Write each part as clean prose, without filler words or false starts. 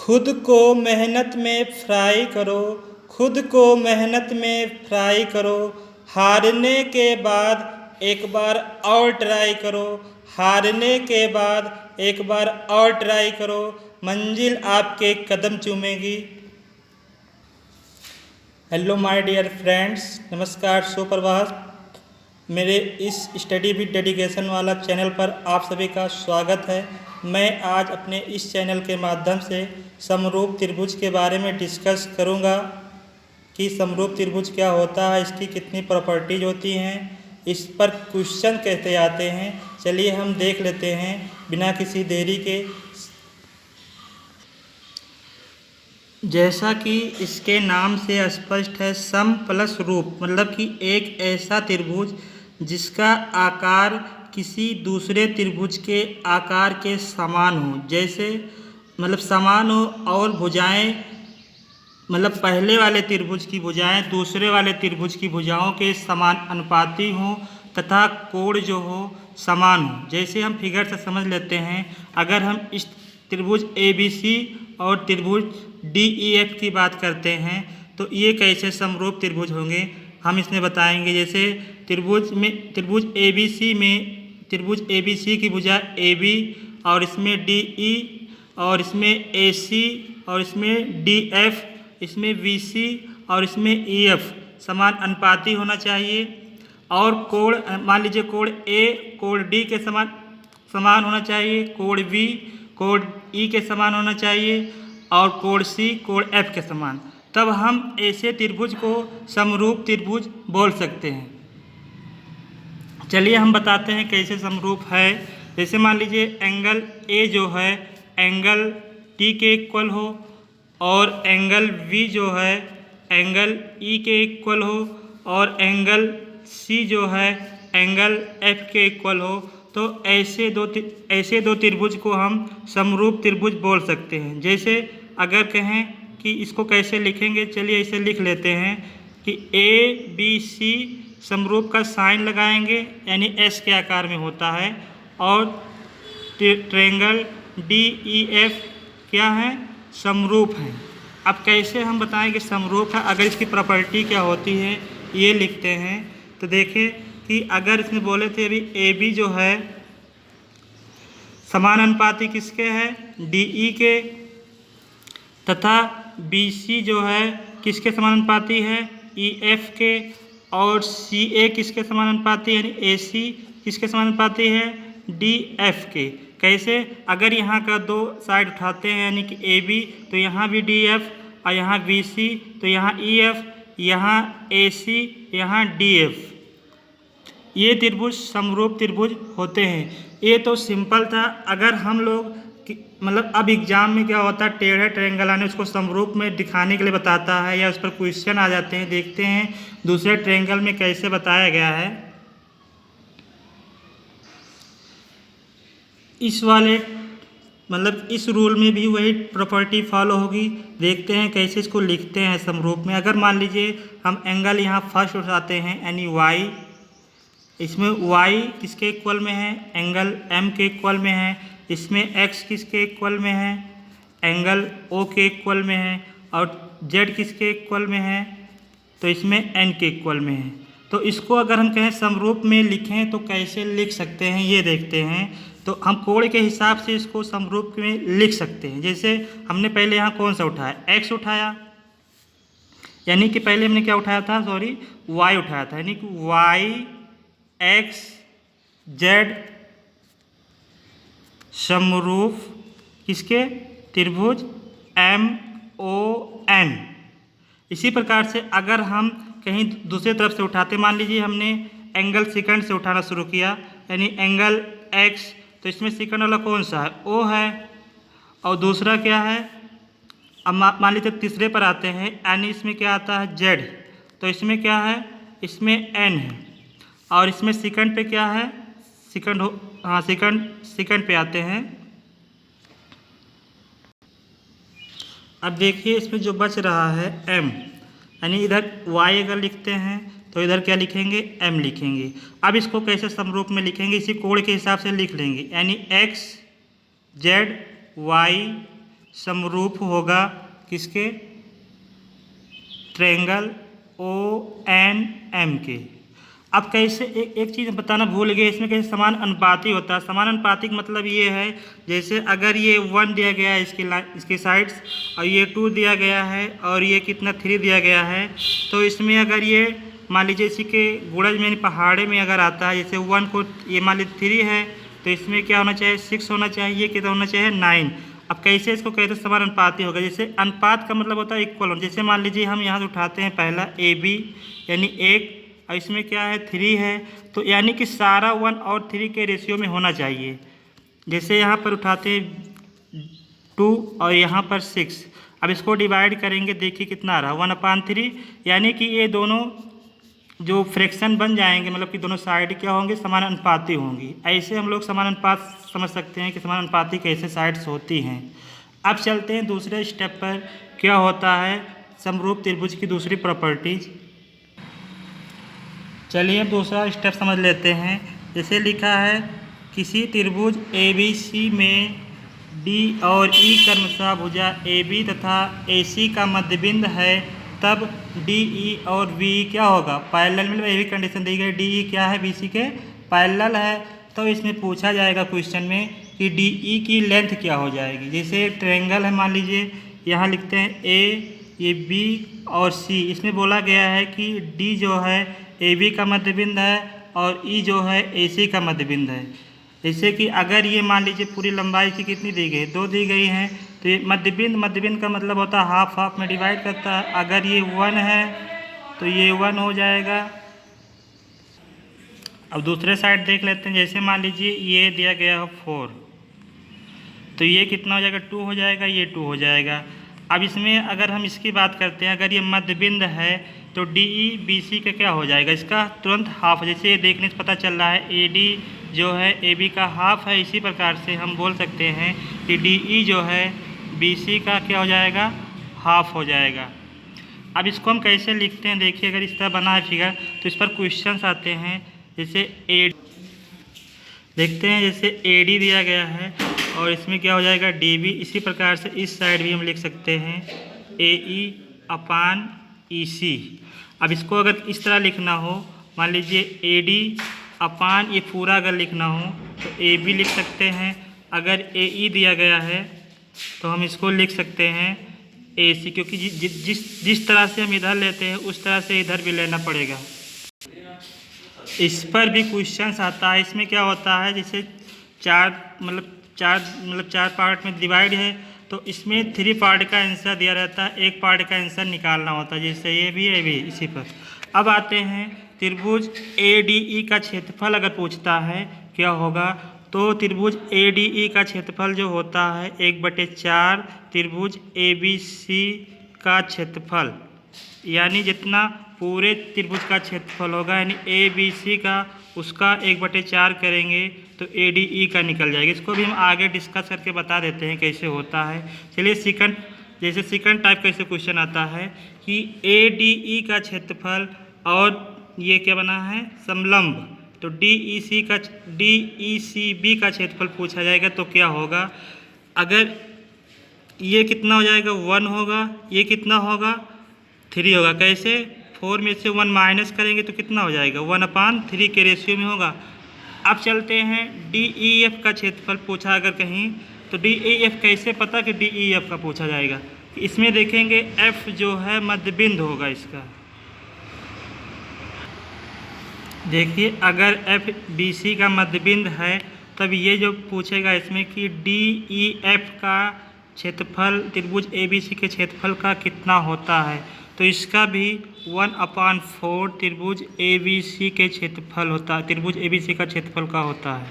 खुद को मेहनत में फ्राई करो, खुद को मेहनत में फ्राई करो। हारने के बाद एक बार और ट्राई करो, हारने के बाद एक बार और ट्राई करो। मंजिल आपके कदम चूमेगी। हेलो माय डियर फ्रेंड्स, नमस्कार, सुप्रभात। मेरे इस स्टडी विद डेडिकेशन वाला चैनल पर आप सभी का स्वागत है। मैं आज अपने इस चैनल के माध्यम से समरूप त्रिभुज के बारे में डिस्कस करूंगा कि समरूप त्रिभुज क्या होता है, इसकी कितनी प्रॉपर्टीज होती हैं, इस पर क्वेश्चन कैसे आते हैं। चलिए हम देख लेते हैं बिना किसी देरी के। जैसा कि इसके नाम से स्पष्ट है, सम प्लस रूप, मतलब कि एक ऐसा त्रिभुज जिसका आकार किसी दूसरे त्रिभुज के आकार के समान हो। जैसे मतलब समान हो और भुजाएं, मतलब पहले वाले त्रिभुज की भुजाएं दूसरे वाले त्रिभुज की भुजाओं के समान अनुपाती हों तथा कोण जो हो समान हो। जैसे हम फिगर से समझ लेते हैं, अगर हम इस त्रिभुज ABC और त्रिभुज DEF की बात करते हैं तो ये कैसे समरूप त्रिभुज होंगे हम इसमें बताएंगे। जैसे त्रिभुज ABC की भुजा AB और इसमें DE और इसमें AC और इसमें DF, इसमें BC और इसमें EF समान अनुपाती होना चाहिए। और कोण, मान लीजिए कोण A कोण D के समान होना चाहिए, कोण B कोण E के समान होना चाहिए और कोण C कोण F के समान। तब हम ऐसे त्रिभुज को समरूप त्रिभुज बोल सकते हैं। चलिए हम बताते हैं कैसे समरूप है। जैसे मान लीजिए एंगल A जो है एंगल T के इक्वल हो और एंगल V जो है एंगल E के इक्वल हो और एंगल C जो है एंगल F के इक्वल हो, तो ऐसे दो त्रिभुज को हम समरूप त्रिभुज बोल सकते हैं। जैसे अगर कहें कि इसको कैसे लिखेंगे, चलिए इसे लिख लेते हैं कि ABC समरूप का साइन लगाएंगे, यानी S के आकार में होता है, और ट्रायंगल DEF क्या है, समरूप है। अब कैसे हम बताएंगे समरूप है, अगर इसकी प्रॉपर्टी क्या होती है ये लिखते हैं। तो देखें कि अगर इसमें बोले थे अभी AB जो है समान अनुपाती किसके है, DE के, तथा BC जो है किसके समानुपाती है, EF के, और CA किसके समानुपाती है, यानी AC किसके समानुपाती है, DF के। कैसे, अगर यहाँ का दो साइड उठाते हैं यानी कि AB तो यहाँ भी DF और यहाँ BC तो यहाँ EF, यहाँ AC यहाँ DF, ये त्रिभुज समरूप त्रिभुज होते हैं। ये तो सिंपल था। अगर हम लोग मतलब अब एग्जाम में क्या होता है, टेढ़े ट्रायंगल आने उसको समरूप में दिखाने के लिए बताता है या उस पर क्वेश्चन आ जाते हैं। देखते हैं दूसरे ट्रायंगल में कैसे बताया गया है। इस वाले मतलब इस रूल में भी वही प्रॉपर्टी फॉलो होगी। देखते हैं कैसे इसको लिखते हैं समरूप में। अगर मान लीजिए हम एंगल यहाँ फर्स्ट उठाते हैं यानी Y, इसमें Y किसके इक्वल में है, एंगल M के इक्वल में है, इसमें X किसके इक्वल में है, एंगल O के इक्वल में है, और Z किसके इक्वल में है, तो इसमें N के इक्वल में है। तो इसको अगर हम कहें समरूप में लिखें तो कैसे लिख सकते हैं ये देखते हैं। तो हम कोण के हिसाब से इसको समरूप में लिख सकते हैं। जैसे हमने पहले यहाँ कौन सा उठाया, X उठाया, यानी कि पहले हमने क्या उठाया था, सॉरी Y उठाया था, यानी कि Y X Z समरूप किसके, त्रिभुज MON। इसी प्रकार से अगर हम कहीं दूसरी तरफ से उठाते, मान लीजिए हमने एंगल सेकंड से उठाना शुरू किया, यानी एंगल X, तो इसमें सेकंड वाला कौन सा है, O है, और दूसरा क्या है, अब मान लीजिए तीसरे पर आते हैं, यानी इसमें क्या आता है Z, तो इसमें क्या है, इसमें N है, और इसमें सेकंड पे क्या है, सेकंड पे आते हैं। अब देखिए इसमें जो बच रहा है M, यानी इधर Y अगर लिखते हैं तो इधर क्या लिखेंगे, M लिखेंगे। अब इसको कैसे समरूप में लिखेंगे, इसी कोण के हिसाब से लिख लेंगे, यानी X Z Y समरूप होगा किसके, ट्रायंगल ONM के। अब कैसे, एक चीज़ बताना भूल गए, इसमें कैसे समान अनुपाती होता है। समान अनुपाती का मतलब ये है, जैसे अगर ये 1 दिया गया है इसके साइड्स, और ये 2 दिया गया है, और ये कितना 3 दिया गया है, तो इसमें अगर ये मान लीजिए इसी के गुणज में पहाड़े में अगर आता है, जैसे 1 को ये मान लीजिए 3 है, तो इसमें क्या होना चाहिए, 6 होना चाहिए, कितना होना चाहिए, 9। अब कैसे इसको कहते हैं, समान अनुपाती होगा। जैसे अनुपात का मतलब होता है इक्वल होना। जैसे मान लीजिए हम यहाँ से उठाते हैं पहला AB, यानी 1, और इसमें क्या है 3 है, तो यानी कि सारा 1 और 3 के रेशियो में होना चाहिए। जैसे यहाँ पर उठाते हैं 2 और यहाँ पर 6, अब इसको डिवाइड करेंगे, देखिए कितना आ रहा है 1/3, यानी कि ये दोनों जो फ्रैक्शन बन जाएंगे, मतलब कि दोनों साइड क्या होंगे, समानुपाती होंगी। ऐसे हम लोग समानुपात समझ सकते हैं कि समानुपाती कैसे साइड्स होती हैं। अब चलते हैं दूसरे स्टेप पर, क्या होता है समरूप त्रिभुज की दूसरी प्रॉपर्टीज। चलिए अब दूसरा स्टेप समझ लेते हैं। जैसे लिखा है, किसी त्रिभुज ABC में D और E क्रमशः भुजा AB तथा AC का मध्यबिंद है, तब DE और BE क्या होगा, पैरेलल। मतलब ये भी कंडीशन दी गई, DE क्या है, BC के पैरेलल है। तो इसमें पूछा जाएगा क्वेश्चन में कि DE की लेंथ क्या हो जाएगी। जैसे ट्रायंगल है, मान लीजिए यहाँ लिखते हैं A, ये B और C। इसमें बोला गया है कि D जो है AB का मध्यबिंद है और E जो है AC का मध्यबिंद है। जैसे कि अगर ये मान लीजिए पूरी लंबाई की कितनी दी गई, 2 दी गई हैं, तो ये मध्यबिंद का मतलब होता है हाफ हाफ में डिवाइड करता है। अगर ये 1 है तो ये 1 हो जाएगा। अब दूसरे साइड देख लेते हैं। जैसे मान लीजिए ये दिया गया है 4, तो ये कितना हो जाएगा, 2 हो जाएगा, ये 2 हो जाएगा। अब इसमें अगर हम इसकी बात करते हैं, अगर ये मध्यबिंद है तो DE BC का क्या हो जाएगा, इसका तुरंत हाफ। जैसे ये देखने से पता चल रहा है AD जो है AB का हाफ है, इसी प्रकार से हम बोल सकते हैं कि DE जो है BC का क्या हो जाएगा, हाफ हो जाएगा। अब इसको हम कैसे लिखते हैं, देखिए अगर इस तरह बना है फिगर, तो इस पर क्वेश्चंस आते हैं। जैसे AD देखते हैं, जैसे AD दिया गया है और इसमें क्या हो जाएगा DB। इसी प्रकार से इस साइड भी हम लिख सकते हैं AE/EC। अब इसको अगर इस तरह लिखना हो, मान लीजिए AD/ ये पूरा अगर लिखना हो तो AB लिख सकते हैं। अगर AE दिया गया है तो हम इसको लिख सकते हैं AC, क्योंकि जिस तरह से हम इधर लेते हैं उस तरह से इधर भी लेना पड़ेगा। इस पर भी क्वेश्चंस आता है। इसमें क्या होता है, जैसे चार पार्ट में डिवाइड है, तो इसमें 3 पार्ट का आंसर दिया रहता है, 1 पार्ट का आंसर निकालना होता है। जैसे ये भी इसी पर। अब आते हैं त्रिभुज ADE का क्षेत्रफल अगर पूछता है क्या होगा, तो त्रिभुज ADE का क्षेत्रफल जो होता है 1/4 त्रिभुज ABC का क्षेत्रफल, यानी जितना पूरे त्रिभुज का क्षेत्रफल होगा, यानी ABC का उसका 1/4 करेंगे तो ADE का निकल जाएगा। इसको भी हम आगे डिस्कस करके बता देते हैं कैसे होता है। चलिए सेकंड टाइप कैसे क्वेश्चन आता है कि ADE का क्षेत्रफल और ये क्या बना है समलंब, तो DECB का क्षेत्रफल पूछा जाएगा तो क्या होगा। अगर ये कितना हो जाएगा 1 होगा, ये कितना होगा 3 होगा। कैसे, 4 में से 1 माइनस करेंगे तो कितना हो जाएगा 1/3 के रेशियो में होगा। अब चलते हैं DEF का क्षेत्रफल पूछा अगर कहीं, तो DEF कैसे पता कि DEF का पूछा जाएगा। इसमें देखेंगे F जो है मध्यबिंद होगा इसका। देखिए अगर F BC का मध्यबिंद है तब ये जो पूछेगा इसमें कि DEF का क्षेत्रफल त्रिभुज ABC के क्षेत्रफल का कितना होता है, तो इसका भी 1/4 त्रिभुज ABC के क्षेत्रफल होता है, त्रिभुज ABC का क्षेत्रफल का होता है।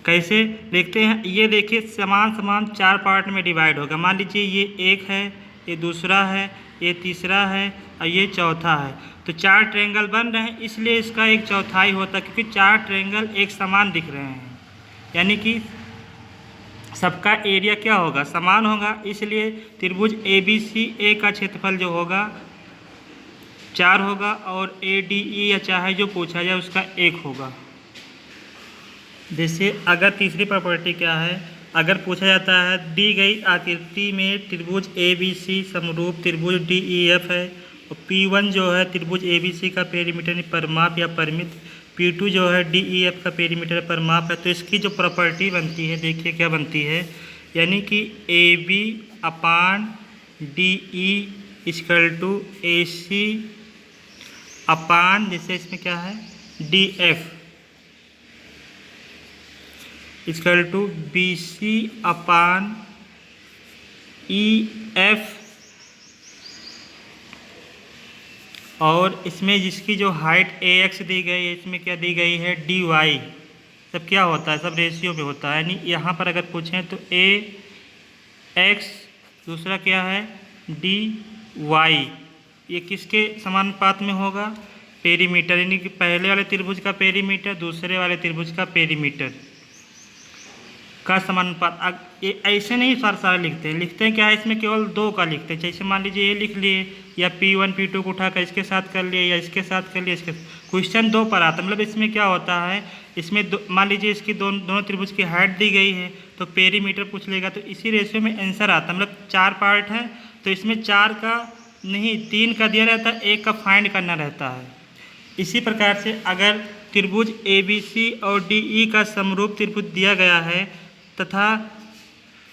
कैसे देखते हैं, ये देखिए समान 4 पार्ट में डिवाइड होगा। मान लीजिए ये एक है, ये दूसरा है, ये तीसरा है और ये चौथा है, तो 4 ट्रायंगल बन रहे हैं, इसलिए इसका 1/4 होता है, क्योंकि 4 ट्रायंगल एक समान दिख रहे हैं, यानी कि सबका एरिया क्या होगा, समान होगा। इसलिए त्रिभुज ABCA का क्षेत्रफल जो होगा 4 होगा और ADE या चाहे जो पूछा जाए उसका 1 होगा। जैसे अगर तीसरी प्रॉपर्टी क्या है, अगर पूछा जाता है दी गई आकृति में त्रिभुज ABC समरूप त्रिभुज DEF है, और P1 जो है त्रिभुज ABC का पेरीमीटर परिमाप या परिमित, P2 जो है DEF का पेरीमीटर परिमाप है। तो इसकी जो प्रॉपर्टी बनती है देखिए क्या बनती है, यानी कि AB upon DE equal to AC upon, जैसे इसमें क्या है DF equal to BC upon EF, और इसमें जिसकी जो हाइट AX दी गई है इसमें क्या दी गई है DY। सब क्या होता है, सब रेशियो में होता है, यानी यहाँ पर अगर पूछें तो AX, दूसरा क्या है DY, ये किसके समानुपात में होगा, पेरीमीटर, यानी कि पहले वाले त्रिभुज का पेरीमीटर दूसरे वाले त्रिभुज का पेरीमीटर का समानुपात। ये ऐसे नहीं सारे लिखते हैं क्या है, इसमें केवल दो का लिखते हैं। जैसे मान लीजिए ये लिख लिए, या P1 P2 को उठाकर इसके साथ कर लिए, या इसके साथ कर लिए, इसके क्वेश्चन दो पर आता है। मतलब इसमें क्या होता है, इसमें मान लीजिए इसकी दोनों त्रिभुज की हाइट दी गई है तो पेरीमीटर पूछ लेगा, तो इसी रेशियो में आंसर आता है। मतलब 4 पार्ट है तो इसमें 4 का नहीं 3 का दिया रहता है, 1 का फाइंड करना रहता है। इसी प्रकार से अगर त्रिभुज ABC और DE का समरूप त्रिभुज दिया गया है तथा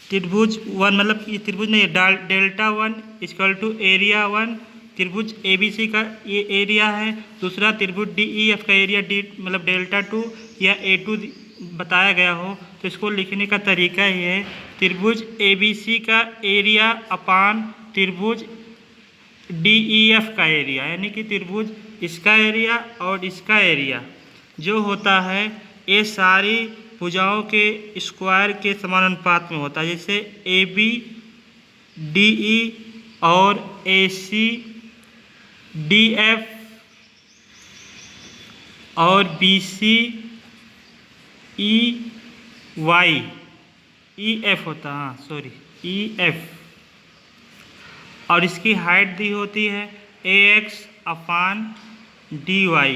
त्रिभुज 1 मतलब ये त्रिभुज नहीं डेल्टा 1 इक्वल टू एरिया 1, त्रिभुज ABC का ये एरिया है, दूसरा त्रिभुज DEF का एरिया मतलब डेल्टा 2 या A2 बताया गया हो, तो इसको लिखने का तरीका ये है, त्रिभुज ABC का एरिया अपान त्रिभुज DEF का एरिया, यानी कि त्रिभुज इसका एरिया और इसका एरिया जो होता है ये सारी भुजाओं के स्क्वायर के समानुपात में होता है। जैसे AB DE और AC DF और BC EY EF होता है, हाँ सॉरी EF, और इसकी हाइट दी होती है AX अपान DY।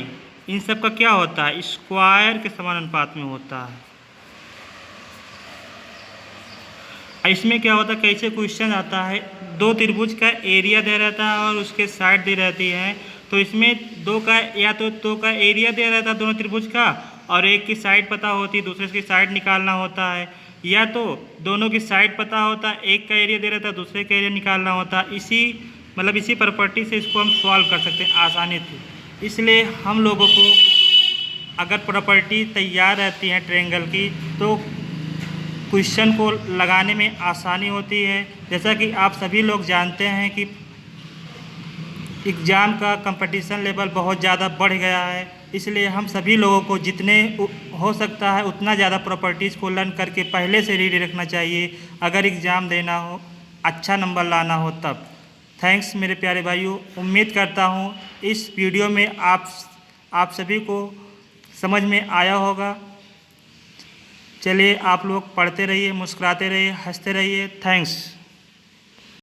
इन सब का क्या होता है, स्क्वायर के समानुपात में होता है। इसमें क्या होता है, कैसे क्वेश्चन आता है, दो त्रिभुज का एरिया दे रहता है और उसके साइड दी रहती है, तो इसमें दो का या तो दो का एरिया दे रहता है दोनों त्रिभुज का, और एक की साइड पता होती है, दूसरे की साइड निकालना होता है, या तो दोनों की साइड पता होता है, एक का एरिया दे रहता है दूसरे का एरिया निकालना होता है। इसी प्रॉपर्टी से इसको हम सॉल्व कर सकते हैं आसानी से। इसलिए हम लोगों को अगर प्रॉपर्टी तैयार रहती है ट्रायंगल की तो क्वेश्चन को लगाने में आसानी होती है। जैसा कि आप सभी लोग जानते हैं कि एग्ज़ाम का कंपटीशन लेवल बहुत ज़्यादा बढ़ गया है, इसलिए हम सभी लोगों को जितने हो सकता है उतना ज़्यादा प्रॉपर्टीज़ को लर्न करके पहले से रेडी रखना चाहिए, अगर एग्ज़ाम देना हो, अच्छा नंबर लाना हो तब। थैंक्स मेरे प्यारे भाइयों, उम्मीद करता हूँ इस वीडियो में आप सभी को समझ में आया होगा। चलिए आप लोग पढ़ते रहिए, मुस्कुराते रहिए, हंसते रहिए। थैंक्स।